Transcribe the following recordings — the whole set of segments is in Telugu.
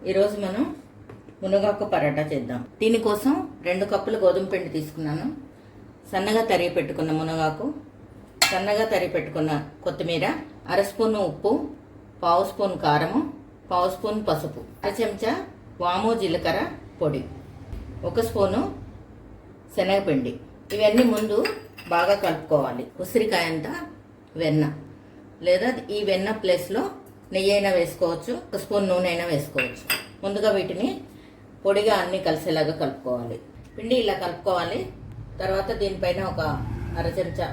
ఈరోజు మనం మునగాకు పరాటా చేద్దాం. దీనికోసం 2 కప్పులు గోధుమ పిండి తీసుకున్నాను. సన్నగా తరిగి పెట్టుకున్న మునగాకు, సన్నగా తరిగి పెట్టుకున్న కొత్తిమీర, 1/2 స్పూన్ ఉప్పు, 1/2 స్పూన్ కారము, 1/2 స్పూన్ పసుపు, 1 చెంచా వాము జీలకర్ర పొడి, 1 స్పూను శనగపిండి. ఇవన్నీ ముందు బాగా కలుపుకోవాలి. ఉసిరికాయంత వెన్న, లేదా ఈ వెన్న ప్లేస్లో నెయ్యి అయినా వేసుకోవచ్చు, 1 స్పూన్ నూనె అయినా వేసుకోవచ్చు. ముందుగా వీటిని పొడిగా అన్నీ కలిసేలాగా కలుపుకోవాలి. పిండి ఇలా కలుపుకోవాలి. తర్వాత దీనిపైన ఒక 1/2 చెంచా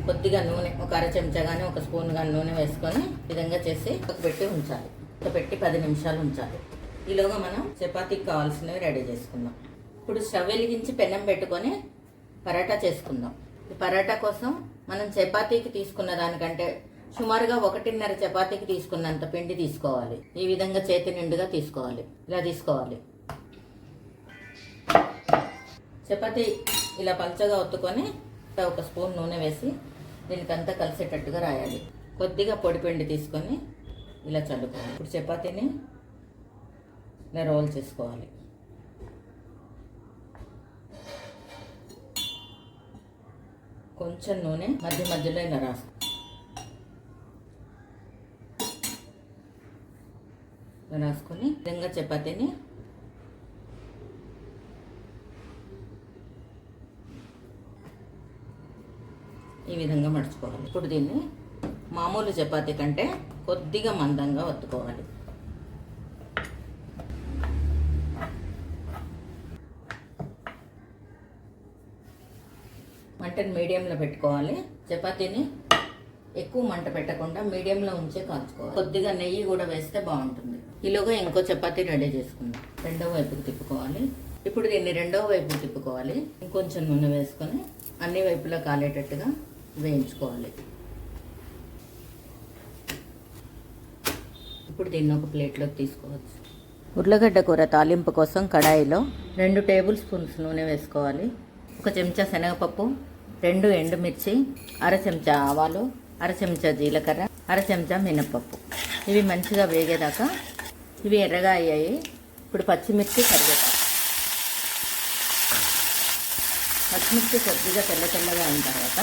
కొద్దిగా నూనె, ఒక 1/2 చెంచా కానీ 1 స్పూన్ కానీ నూనె వేసుకొని విధంగా చేసి పెట్టి ఉంచాలి. పెట్టి 10 నిమిషాలు ఉంచాలి. ఈలోగా మనం చపాతీకి కావాల్సినవి రెడీ చేసుకుందాం. ఇప్పుడు స్టవ్ వెలిగించి పెనం పెట్టుకొని పరాటా చేసుకుందాం. ఈ పరాటా కోసం మనం చపాతీకి తీసుకున్న దానికంటే సుమారుగా 1.5 చపాతీకి తీసుకున్నంత పిండి తీసుకోవాలి. ఈ విధంగా చేతి నిండుగా తీసుకోవాలి. ఇలా తీసుకోవాలి. చపాతీ ఇలా పల్చగా ఒత్తుకొని 1 స్పూన్ నూనె వేసి దీనికంతా కలిసేటట్టుగా రాయాలి. కొద్దిగా పొడి పిండి తీసుకొని ఇలా చల్లుకోవాలి. ఇప్పుడు చపాతీని ఇలా రోల్ చేసుకోవాలి. కొంచెం నూనె మధ్య మధ్యలో ఇలా రాసుకొని విధంగా చపాతీని ఈ విధంగా మడుచుకోవాలి. ఇప్పుడు దీన్ని మామూలు చపాతీ కంటే కొద్దిగా మందంగా ఒత్తుకోవాలి. మంటను మీడియంలో పెట్టుకోవాలి. చపాతీని ఎక్కువ మంట పెట్టకుండా మీడియంలో ఉంచే కాల్చుకోవాలి. కొద్దిగా నెయ్యి కూడా వేస్తే బాగుంటుంది. ఈలోగా ఇంకో చపాతీ రెడీ చేసుకుందాం. రెండో వైపుకి తిప్పుకోవాలి. ఇప్పుడు దీన్ని రెండో వైపుకి తిప్పుకోవాలి. ఇంకొంచెం నూనె వేసుకొని అన్ని వైపులా కాలేటట్టుగా వేయించుకోవాలి. ఇప్పుడు దీన్ని ఒక ప్లేట్లోకి తీసుకోవచ్చు. ఉర్లగడ్డ కూర తాలింపు కోసం కడాయిలో 2 టేబుల్ స్పూన్స్ నూనె వేసుకోవాలి. 1 చెంచా శనగపప్పు, 2 ఎండుమిర్చి, 1/2 చెంచా ఆవాలు, 1/2 చెంచా జీలకర్ర, 1/2 చెంచా మినపప్పు. ఇవి మంచిగా వేగేదాకా ఇవి ఎర్రగా అయ్యాయి. ఇప్పుడు పచ్చిమిర్చి, కరివేపాకు. పచ్చిమిర్చి కొద్దిగా తెల్లగా అయిన తర్వాత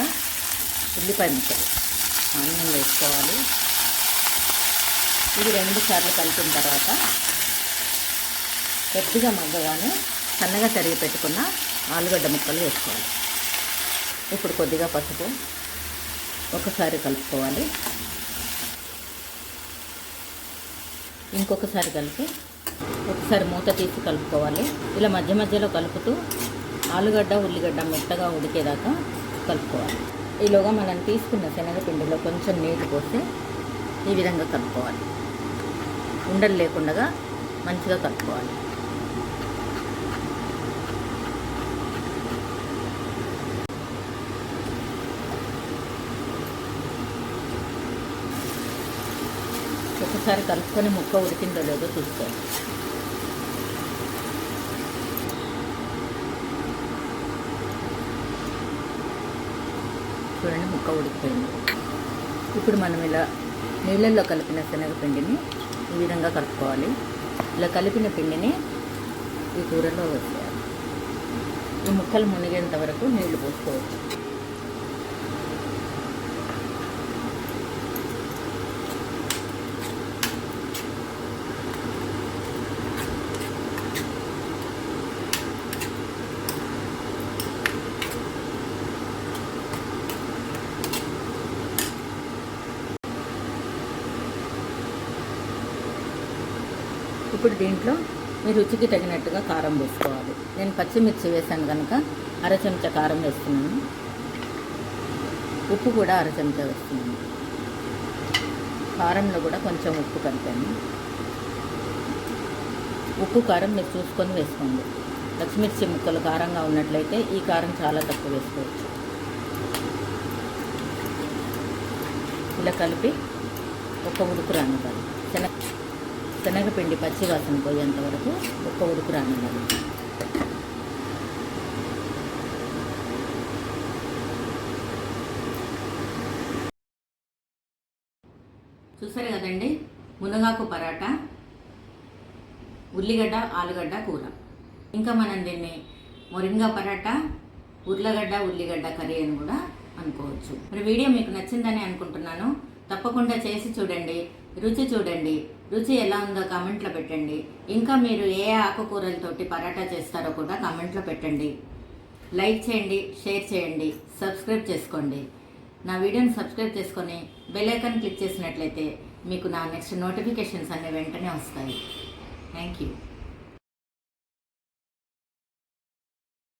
ఉల్లిపాయ ముక్కలు, ఆనియన్ వేసుకోవాలి. ఇది 2 సార్లు కలిపిన తర్వాత కొద్దిగా మగ్గగానే సన్నగా తరిగి పెట్టుకున్న ఆలుగడ్డ ముక్కలు వేసుకోవాలి. ఇప్పుడు కొద్దిగా పసుపు, ఒకసారి కలుపుకోవాలి. ఇంకొకసారి కలిపి ఒకసారి మూత తీసి కలుపుకోవాలి. ఇలా మధ్య మధ్యలో కలుపుతూ ఆలుగడ్డ, ఉల్లిగడ్డ మెత్తగా ఉడికేదాకా కలుపుకోవాలి. ఈలోగా మనం తీసుకున్న శనగపిండిలో కొంచెం నీళ్లు పోసి ఈ విధంగా కలుపుకోవాలి. ఉండలు లేకుండా మంచిగా కలుపుకోవాలి. ఒకసారి కలుపుకొని ముక్క ఉడికిందో లేదో చూసుకోవాలి. చూడండి, ముక్క ఉడికిపోయింది. ఇప్పుడు మనం ఇలా నీళ్ళల్లో కలిపిన శనగపిండిని ఈ విధంగా కలుపుకోవాలి. ఇలా కలిపిన పిండిని ఈ కూరలో వేసేయాలి. ఈ ముక్కలు మునిగేంత వరకు నీళ్లు పోసుకోవచ్చు. ఇప్పుడు దీంట్లో మీ రుచికి తగినట్టుగా కారం వేసుకోవాలి. నేను పచ్చిమిర్చి వేసాను కనుక 1/2 చెంచా కారం వేస్తున్నాను. ఉప్పు కూడా 1/2 చెంచా వేస్తున్నాను. కారంలో కూడా కొంచెం ఉప్పు కలిపాను. ఉప్పు కారం మీరు చూసుకొని వేసుకోండి. పచ్చిమిర్చి ముక్కలు కారంగా ఉన్నట్లయితే ఈ కారం చాలా తక్కువ వేసుకోవచ్చు. ఇలా కలిపి ఒక ఉడుకు రానివ్వాలి. శనగపిండి పచ్చి వాసన పోయేంత వరకు ఒక ఉడుకు రానివ్వాలి. చూసారు కదండి, మునగాకు పరాటా ఉల్లిగడ్డ ఆలుగడ్డ కూర. ఇంకా మనం దీన్ని మొరింగా పరాటా, ఉర్లగడ్డ ఉల్లిగడ్డ కర్రీ అని కూడా అనుకోవచ్చు. మరి వీడియో మీకు నచ్చిందని అనుకుంటున్నాను. తప్పకుండా చేసి చూడండి, రుచి చూడండి. రుచి ఎలా ఉందో కామెంట్లో పెట్టండి. ఇంకా మీరు ఏ ఆకుకూరలతోటి పరాటా చేస్తారో కూడా కామెంట్లో పెట్టండి. లైక్ చేయండి, షేర్ చేయండి, సబ్స్క్రైబ్ చేసుకోండి. నా వీడియోని సబ్స్క్రైబ్ చేసుకొని బెల్ ఐకాన్ క్లిక్ చేసినట్లయితే మీకు నా నెక్స్ట్ నోటిఫికేషన్స్ అన్నీ వెంటనే వస్తాయి. Thank you.